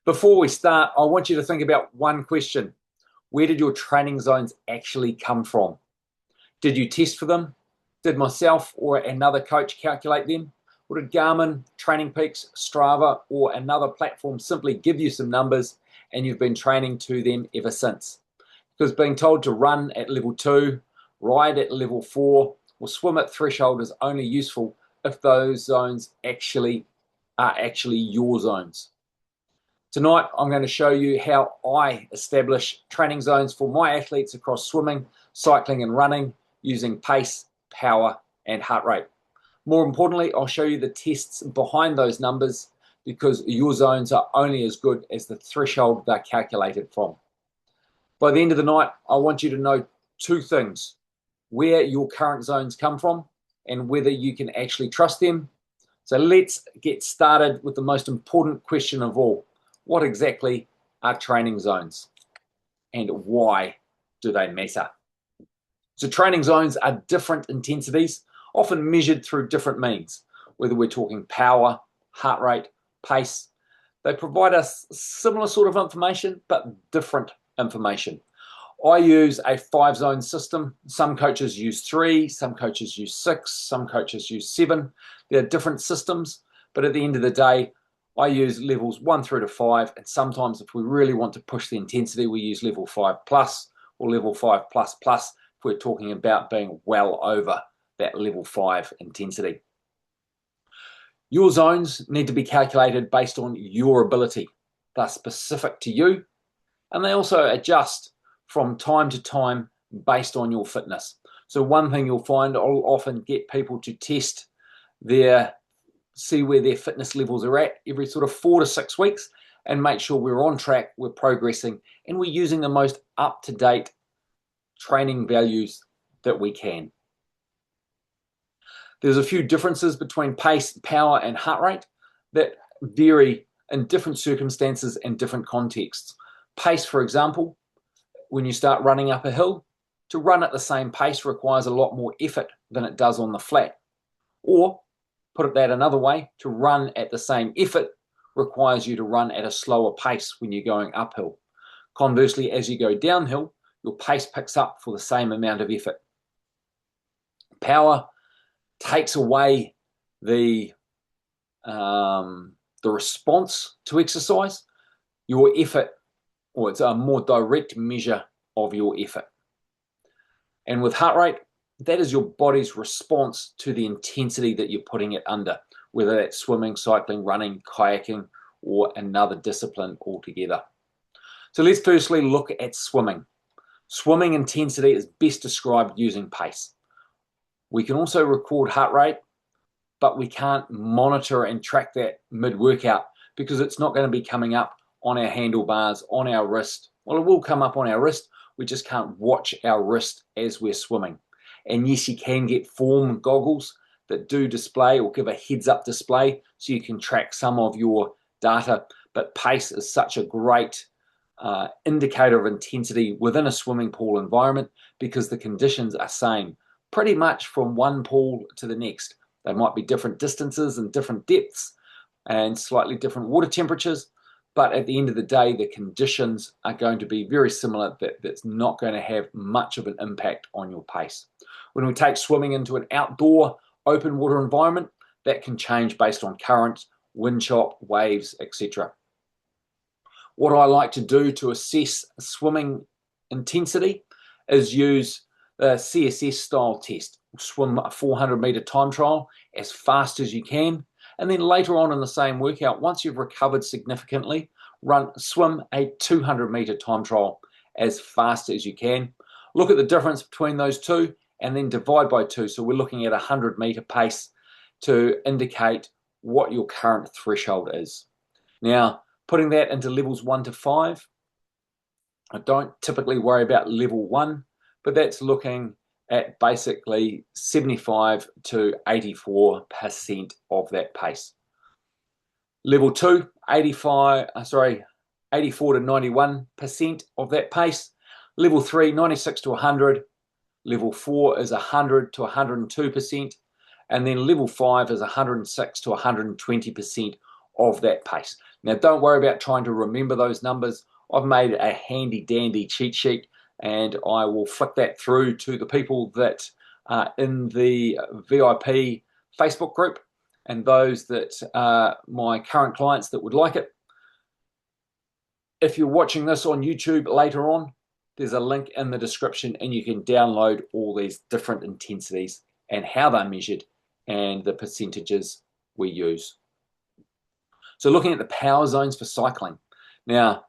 Before we start, I want you to think about one question. Where did your training zones actually come from? Did you test for them? Did myself or another coach calculate them? Or did Garmin, Training Peaks, Strava, or another platform simply give you some numbers and you've been training to them ever since? Because being told to run at level 2, ride at level 4, or swim at threshold is only useful if those zones are actually your zones. Tonight, I'm going to show you how I establish training zones for my athletes across swimming, cycling, and running using pace, power, and heart rate. More importantly, I'll show you the tests behind those numbers because your zones are only as good as the threshold they're calculated from. By the end of the night, I want you to know two things: where your current zones come from and whether you can actually trust them. So let's get started with the most important question of all. What exactly are training zones and why do they matter? So training zones are different intensities, often measured through different means, whether we're talking power, heart rate, pace. They provide us similar sort of information, but different information. I use a 5-zone system. Some coaches use 3, some coaches use 6, some coaches use 7. They're different systems, but at the end of the day, I use levels 1 through to 5, and sometimes if we really want to push the intensity, we use level 5 plus or level 5 plus plus if we're talking about being well over that level 5 intensity. Your zones need to be calculated based on your ability. They're specific to you, and they also adjust from time to time based on your fitness. So one thing you'll find, I'll often get people to test see where their fitness levels are at every sort of 4 to 6 weeks and make sure we're on track, we're progressing, and we're using the most up-to-date training values that we can. There's a few differences between pace, power, and heart rate that vary in different circumstances and different contexts. Pace, for example, when you start running up a hill, to run at the same pace requires a lot more effort than it does on the flat. Or, put it that another way, to run at the same effort requires you to run at a slower pace when you're going uphill. Conversely, as you go downhill, your pace picks up for the same amount of effort. Power takes away the response to exercise. Your effort, or it's a more direct measure of your effort. And with heart rate, that is your body's response to the intensity that you're putting it under, whether that's swimming, cycling, running, kayaking, or another discipline altogether. So let's firstly look at swimming. Swimming intensity is best described using pace. We can also record heart rate, but we can't monitor and track that mid-workout because it's not going to be coming up on our handlebars, on our wrist. Well, it will come up on our wrist. We just can't watch our wrist as we're swimming. And yes, you can get form goggles that do display or give a heads-up display so you can track some of your data. But pace is such a great indicator of intensity within a swimming pool environment because the conditions are same pretty much from one pool to the next. They might be different distances and different depths and slightly different water temperatures, but at the end of the day, the conditions are going to be very similar. That's not going to have much of an impact on your pace. When we take swimming into an outdoor open water environment, that can change based on current, wind chop, waves, etc. What I like to do to assess swimming intensity is use the CSS style test. Swim a 400-meter time trial as fast as you can, and then later on in the same workout, once you've recovered significantly, swim a 200-meter time trial as fast as you can. Look at the difference between those two and then divide by 2. So we're looking at a 100-meter pace to indicate what your current threshold is. Now, putting that into levels 1 to 5, I don't typically worry about level 1, but that's looking at basically 75 to 84% of that pace. Level 2, 84 to 91% of that pace. Level 3, 96 to 100. Level 4 is 100 to 102%. And then level 5 is 106 to 120% of that pace. Now, don't worry about trying to remember those numbers. I've made a handy dandy cheat sheet, and I will flick that through to the people that are in the VIP Facebook group and those that are my current clients that would like it. If you're watching this on YouTube later on, there's a link in the description and you can download all these different intensities and how they're measured and the percentages we use. So looking at the power zones for cycling. Now,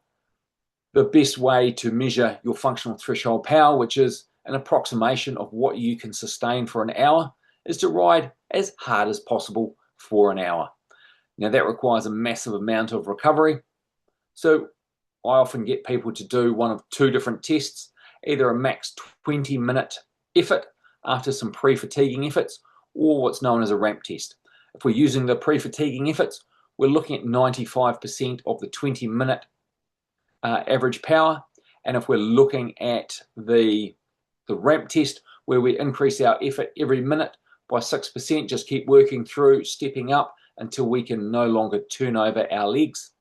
the best way to measure your functional threshold power, which is an approximation of what you can sustain for an hour, is to ride as hard as possible for an hour. Now, that requires a massive amount of recovery. So I often get people to do one of two different tests, either a max 20-minute effort after some pre-fatiguing efforts, or what's known as a ramp test. If we're using the pre-fatiguing efforts, we're looking at 95% of the 20-minute average power. And if we're looking at the ramp test, where we increase our effort every minute by 6%, just keep working through, stepping up until we can no longer turn over our legs,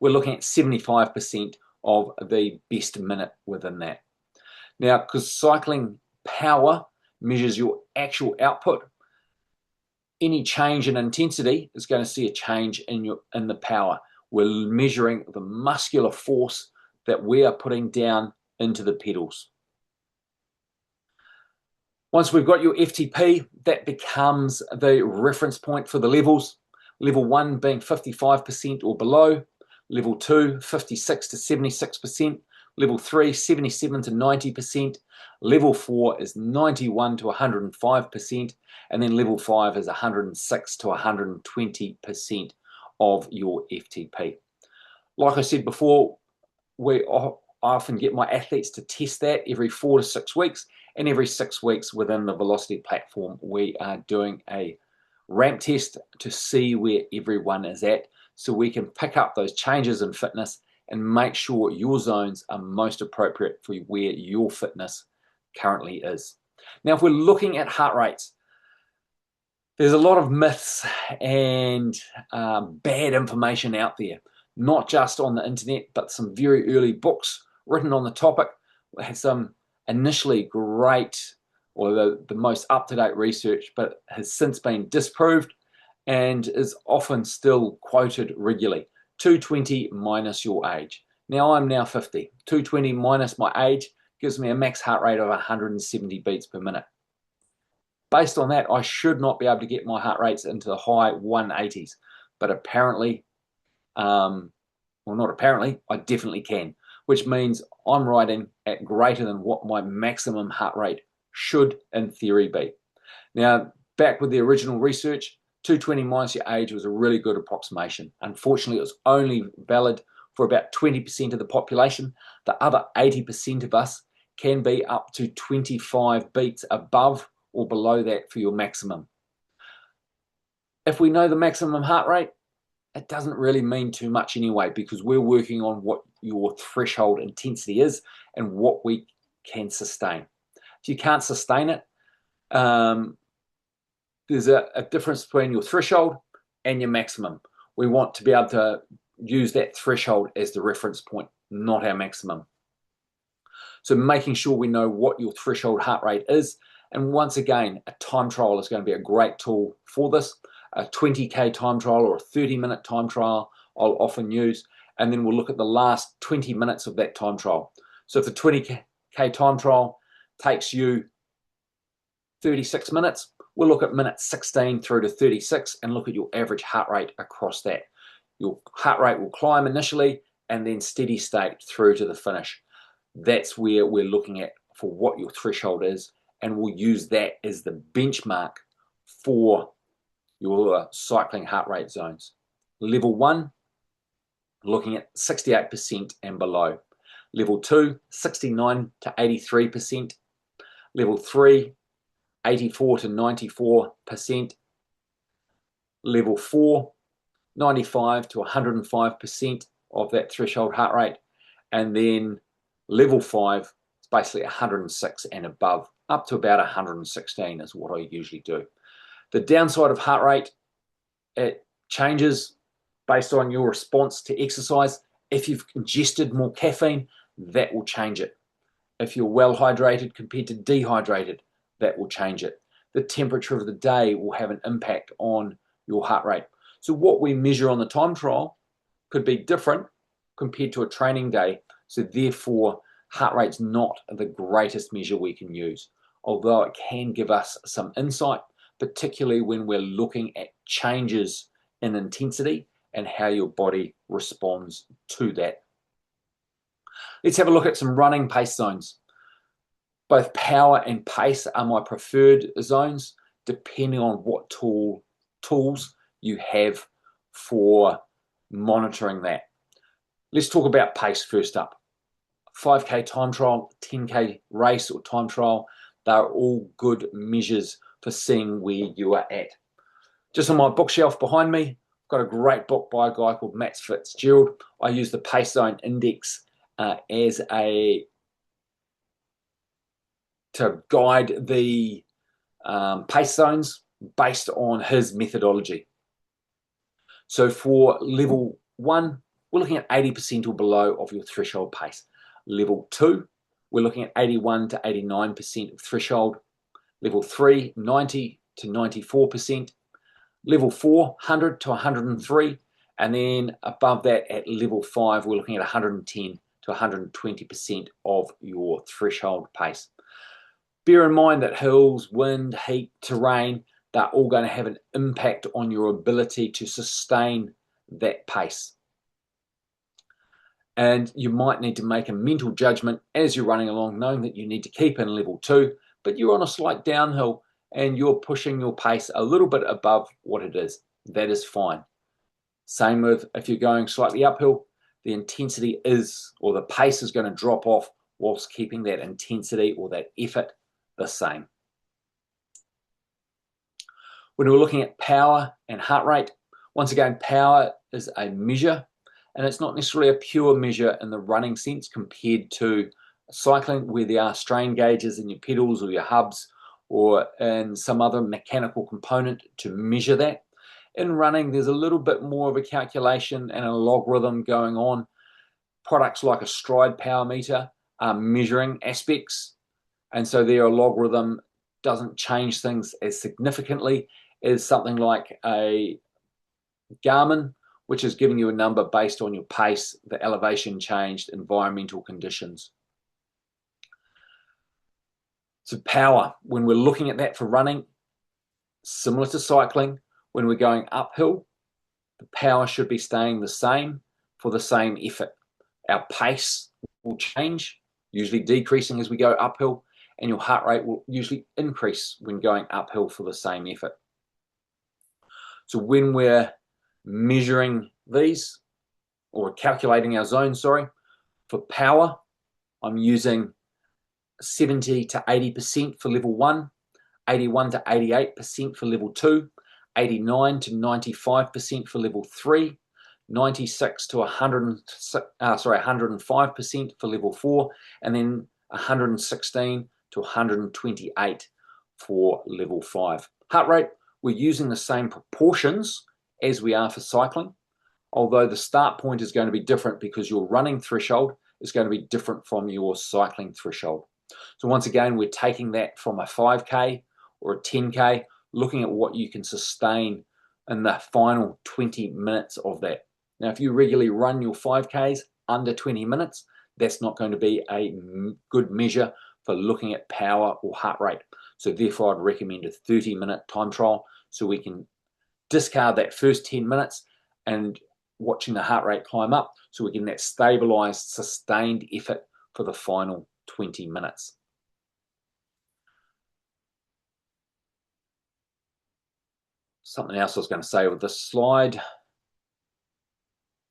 we're looking at 75% of the best minute within that. Now, because cycling power measures your actual output, any change in intensity is going to see a change in the power. We're measuring the muscular force that we are putting down into the pedals. Once we've got your FTP, that becomes the reference point for the levels. Level 1 being 55% or below. Level 2, 56 to 76%. Level 3, 77 to 90%. Level 4 is 91 to 105%. And then level 5 is 106 to 120% of your FTP. Like I said before, I often get my athletes to test that every 4 to 6 weeks. And every 6 weeks within the Velocity platform, we are doing a ramp test to see where everyone is at, so we can pick up those changes in fitness and make sure your zones are most appropriate for where your fitness currently is. Now, if we're looking at heart rates, there's a lot of myths and bad information out there, not just on the internet, but some very early books written on the topic. We had some initially great, or the most up-to-date research, but has since been disproved and is often still quoted regularly. 220 minus your age. Now, I'm now 50. 220 minus my age gives me a max heart rate of 170 beats per minute. Based on that, I should not be able to get my heart rates into the high 180s, but apparently, well, not apparently, I definitely can, which means I'm riding at greater than what my maximum heart rate should in theory be. Now, back with the original research, 220 minus your age was a really good approximation. Unfortunately, it was only valid for about 20% of the population. The other 80% of us can be up to 25 beats above or below that for your maximum. If we know the maximum heart rate, it doesn't really mean too much anyway, because we're working on what your threshold intensity is and what we can sustain. If you can't sustain it, there's a difference between your threshold and your maximum. We want to be able to use that threshold as the reference point, not our maximum. So making sure we know what your threshold heart rate is. And once again, a time trial is going to be a great tool for this. A 20K time trial or a 30-minute time trial I'll often use. And then we'll look at the last 20 minutes of that time trial. So if the 20K time trial takes you 36 minutes, we'll look at minute 16 through to 36 and look at your average heart rate across that. Your heart rate will climb initially and then steady state through to the finish. That's where we're looking at for what your threshold is, and we'll use that as the benchmark for your cycling heart rate zones. Level 1, looking at 68% and below. Level 2, 69 to 83%. Level 3, 84 to 94%. Level 4, 95 to 105% of that threshold heart rate. And then level 5 is basically 106 and above, up to about 116 is what I usually do. The downside of heart rate, it changes based on your response to exercise. If you've ingested more caffeine, that will change it. If you're well hydrated compared to dehydrated, that will change it. The temperature of the day will have an impact on your heart rate. So what we measure on the time trial could be different compared to a training day. So therefore, heart rate's not the greatest measure we can use, although it can give us some insight, particularly when we're looking at changes in intensity and how your body responds to that. Let's have a look at some running pace zones. Both power and pace are my preferred zones, depending on what tools you have for monitoring that. Let's talk about pace first up. 5K time trial, 10K race or time trial, they're all good measures for seeing where you are at. Just on my bookshelf behind me, I've got a great book by a guy called Matt Fitzgerald. I use the Pace Zone Index to guide the pace zones based on his methodology. So for level 1, we're looking at 80% or below of your threshold pace. Level 2, we're looking at 81 to 89% of threshold. Level 3, 90 to 94%. Level 4, 100 to 103. And then above that at level 5, we're looking at 110 to 120% of your threshold pace. Bear in mind that hills, wind, heat, terrain, they're all going to have an impact on your ability to sustain that pace. And you might need to make a mental judgment as you're running along, knowing that you need to keep in level 2, but you're on a slight downhill and you're pushing your pace a little bit above what it is. That is fine. Same with if you're going slightly uphill, the intensity is, or the pace is going to drop off whilst keeping that intensity or that effort the same. When we're looking at power and heart rate, once again, power is a measure, and it's not necessarily a pure measure in the running sense compared to cycling, where there are strain gauges in your pedals or your hubs or in some other mechanical component to measure that. In running, there's a little bit more of a calculation and a logarithm going on. Products like a stride power meter are measuring aspects, and so their logarithm doesn't change things as significantly as something like a Garmin, which is giving you a number based on your pace, the elevation changed, environmental conditions. So power, when we're looking at that for running, similar to cycling, when we're going uphill, the power should be staying the same for the same effort. Our pace will change, usually decreasing as we go uphill, and your heart rate will usually increase when going uphill for the same effort. So when we're measuring these, or calculating our zone, for power, I'm using 70 to 80% for level 1, 81 to 88% for level 2, 89 to 95% for level 3, 96 to 105% for level 4, and then 116 to 128 for level 5. Heart rate, we're using the same proportions as we are for cycling, although the start point is going to be different because your running threshold is going to be different from your cycling threshold. So once again, we're taking that from a 5K or a 10K, looking at what you can sustain in the final 20 minutes of that. Now, if you regularly run your 5Ks under 20 minutes, that's not going to be a good measure for looking at power or heart rate. So therefore, I'd recommend a 30-minute time trial so we can discard that first 10 minutes and watching the heart rate climb up so we get that stabilized, sustained effort for the final 20 minutes. Something else I was going to say with this slide.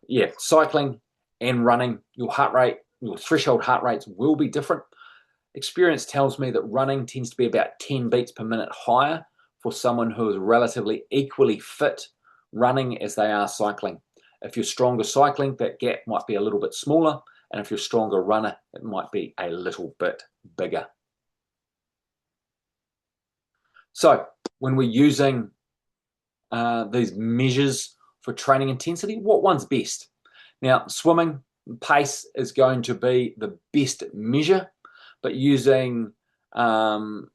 Yeah, cycling and running, your heart rate, your threshold heart rates will be different. Experience tells me that running tends to be about 10 beats per minute higher for someone who is relatively equally fit running as they are cycling. If you're stronger cycling, that gap might be a little bit smaller, and if you're a stronger runner, it might be a little bit bigger. So when we're using these measures for training intensity, what one's best? Now, swimming pace is going to be the best measure, but using the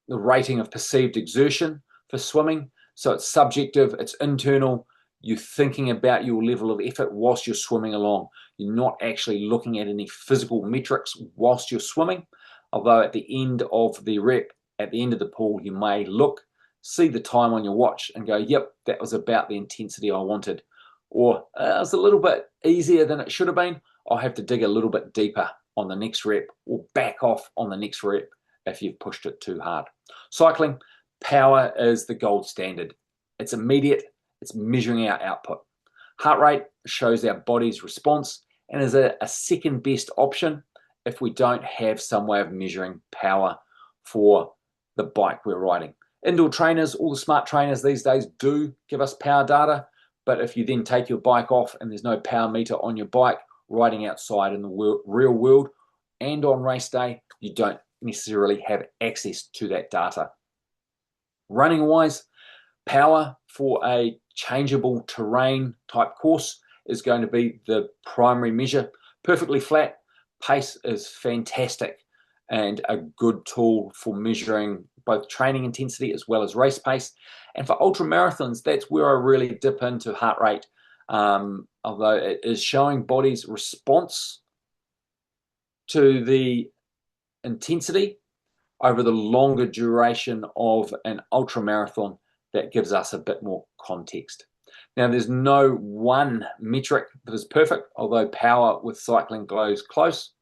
rating of perceived exertion for swimming. So it's subjective, it's internal. You're thinking about your level of effort whilst you're swimming along. You're not actually looking at any physical metrics whilst you're swimming. Although at the end of the rep, at the end of the pool, you may look, see the time on your watch and go, yep, that was about the intensity I wanted. Or it was a little bit easier than it should have been. I'll have to dig a little bit deeper on the next rep, or back off on the next rep if you've pushed it too hard. Cycling, power is the gold standard. It's immediate, it's measuring our output. Heart rate shows our body's response and is a second best option if we don't have some way of measuring power for the bike we're riding. Indoor trainers, all the smart trainers these days do give us power data, but if you then take your bike off and there's no power meter on your bike, riding outside in the real world and on race day, you don't necessarily have access to that data. Running wise, power for a changeable terrain type course is going to be the primary measure. Perfectly flat, pace is fantastic and a good tool for measuring both training intensity as well as race pace. And for ultra marathons, that's where I really dip into heart rate, although it is showing body's response to the intensity over the longer duration of an ultra marathon. That gives us a bit more context. Now, there's no one metric that is perfect, although power with cycling goes close.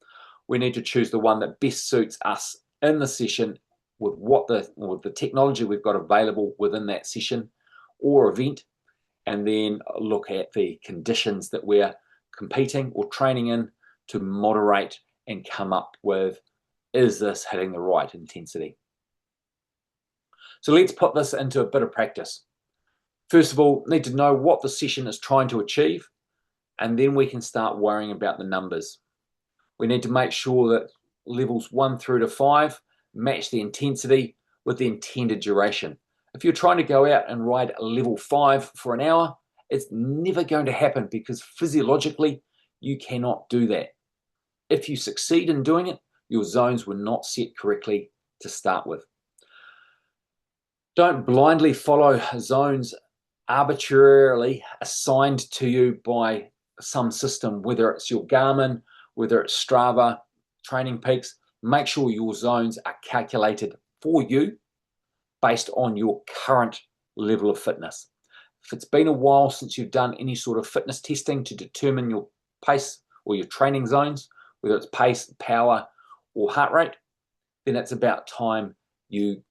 We need to choose the one that best suits us in the session with the technology we've got available within that session or event, and then look at the conditions that we're competing or training in to moderate and come up with, is this hitting the right intensity? So let's put this into a bit of practice. First of all, need to know what the session is trying to achieve, and then we can start worrying about the numbers. We need to make sure that levels 1 through to 5 match the intensity with the intended duration. If you're trying to go out and ride a level 5 for an hour, it's never going to happen because physiologically you cannot do that. If you succeed in doing it, your zones were not set correctly to start with. Don't blindly follow zones arbitrarily assigned to you by some system, whether it's your Garmin, whether it's Strava, Training Peaks. Make sure your zones are calculated for you based on your current level of fitness. If it's been a while since you've done any sort of fitness testing to determine your pace or your training zones, whether it's pace, power, or heart rate, then it's about time you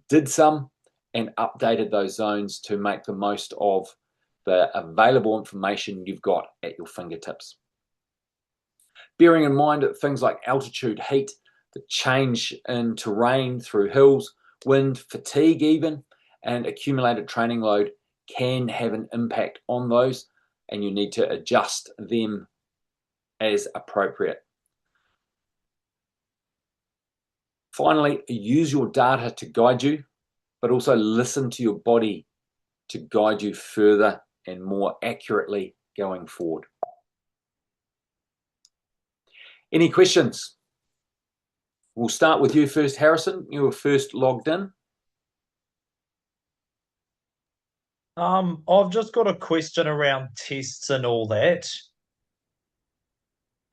did some and updated those zones to make the most of the available information you've got at your fingertips. Bearing in mind that things like altitude, heat, the change in terrain through hills, wind, fatigue even, and accumulated training load can have an impact on those, and you need to adjust them as appropriate. Finally, use your data to guide you, but also listen to your body to guide you further and more accurately going forward. Any questions? We'll start with you first, Harrison. You were first logged in. I've just got a question around tests and all that.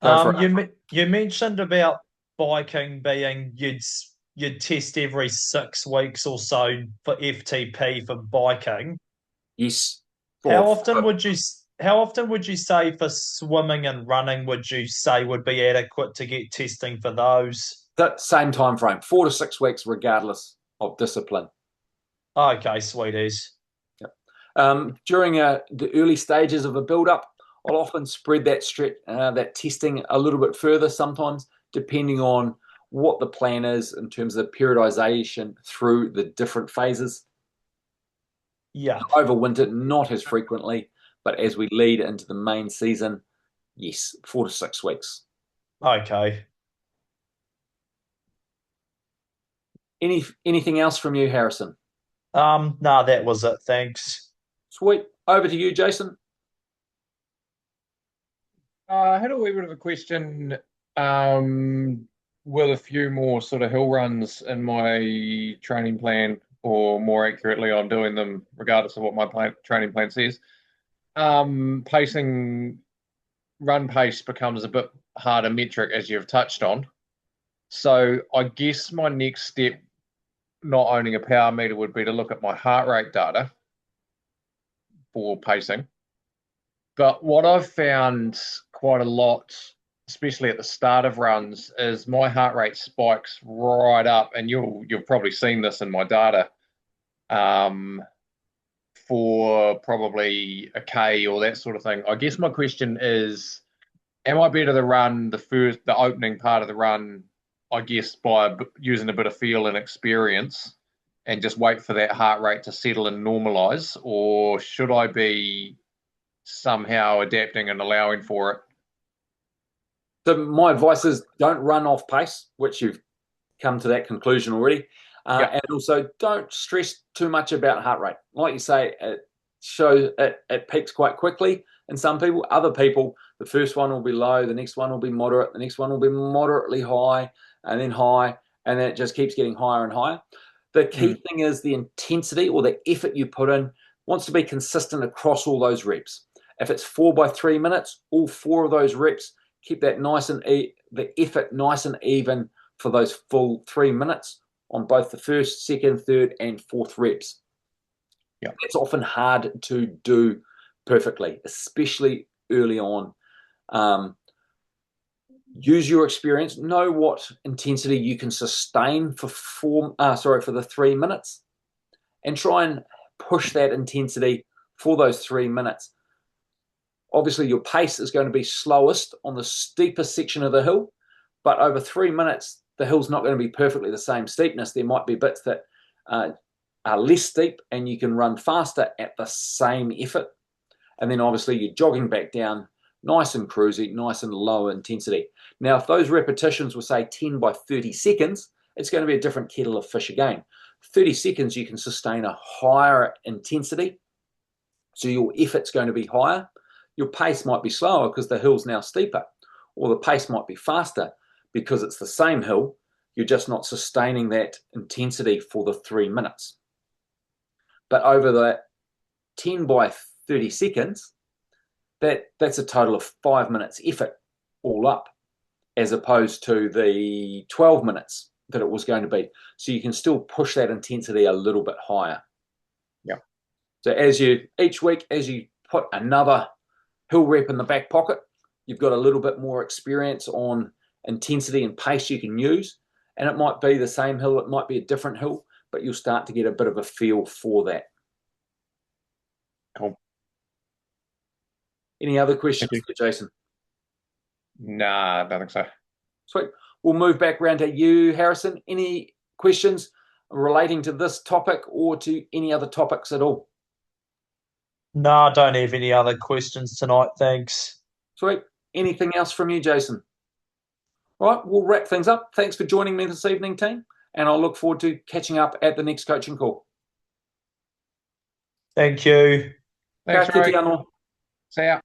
Go for it. You mentioned about biking being you'd test every 6 weeks or so for FTP for biking. Yes. How often would you say for swimming and running would you say would be adequate to get testing for those? That same time frame, 4 to 6 weeks, regardless of discipline. Okay, sweet as. During the early stages of a build-up, I'll often spread that testing a little bit further sometimes, depending on what the plan is in terms of periodization through the different phases. Yeah. Over winter, not as frequently, but as we lead into the main season, yes, 4 to 6 weeks. Okay. Anything else from you, Harrison? No, that was it. Thanks. Sweet. Over to you, Jason. I had a wee bit of a question with a few more sort of hill runs in my training plan, or more accurately, I'm doing them regardless of what my training plan says. Pacing, run pace becomes a bit harder metric, as you've touched on. So I guess my next step, not owning a power meter, would be to look at my heart rate data for pacing. But what I've found quite a lot, especially at the start of runs, is my heart rate spikes right up, and you've probably seen this in my data, for probably a K or that sort of thing. I guess my question is, am I better to run the opening part of the run, I guess, by using a bit of feel and experience, and just wait for that heart rate to settle and normalize, or should I be somehow adapting and allowing for it? So my advice is don't run off pace, which you've come to that conclusion already. And also don't stress too much about heart rate. Like you say, it peaks quite quickly in some people. Other people, the first one will be low, the next one will be moderate, the next one will be moderately high, and then it just keeps getting higher and higher. The key thing is the intensity or the effort you put in wants to be consistent across all those reps. If it's 4 by 3 minutes, all 4 of those reps, keep that the effort nice and even for those full 3 minutes on both the first, second, third, and fourth reps. Yeah, it's often hard to do perfectly, especially early on. Use your experience, know what intensity you can sustain for the 3 minutes, and try and push that intensity for those 3 minutes. Obviously, your pace is going to be slowest on the steepest section of the hill, but over 3 minutes, the hill's not going to be perfectly the same steepness. There might be bits that are less steep, and you can run faster at the same effort. And then obviously you're jogging back down, nice and cruisy, nice and low intensity. Now, if those repetitions were, say, 10 by 30 seconds, it's going to be a different kettle of fish again. 30 seconds, you can sustain a higher intensity, so your effort's going to be higher. Your pace might be slower because the hill's now steeper, or the pace might be faster because it's the same hill. You're just not sustaining that intensity for the 3 minutes. But over the 10 by 30 seconds, that's a total of 5 minutes effort all up, as opposed to the 12 minutes that it was going to be. So you can still push that intensity a little bit higher. Yeah. So each week, as you put another hill rep in the back pocket, you've got a little bit more experience on intensity and pace you can use. And it might be the same hill, it might be a different hill, but you'll start to get a bit of a feel for that. Cool. Any other questions for Jason? Nah, I don't think so. Sweet. We'll move back around to you, Harrison. Any questions relating to this topic or to any other topics at all? No, I don't have any other questions tonight, thanks. Sweet. Anything else from you, Jason? All right, we'll wrap things up. Thanks for joining me this evening, team, and I'll look forward to catching up at the next coaching call. Thank you. Thanks, Ka kite Ray. anō. See ya.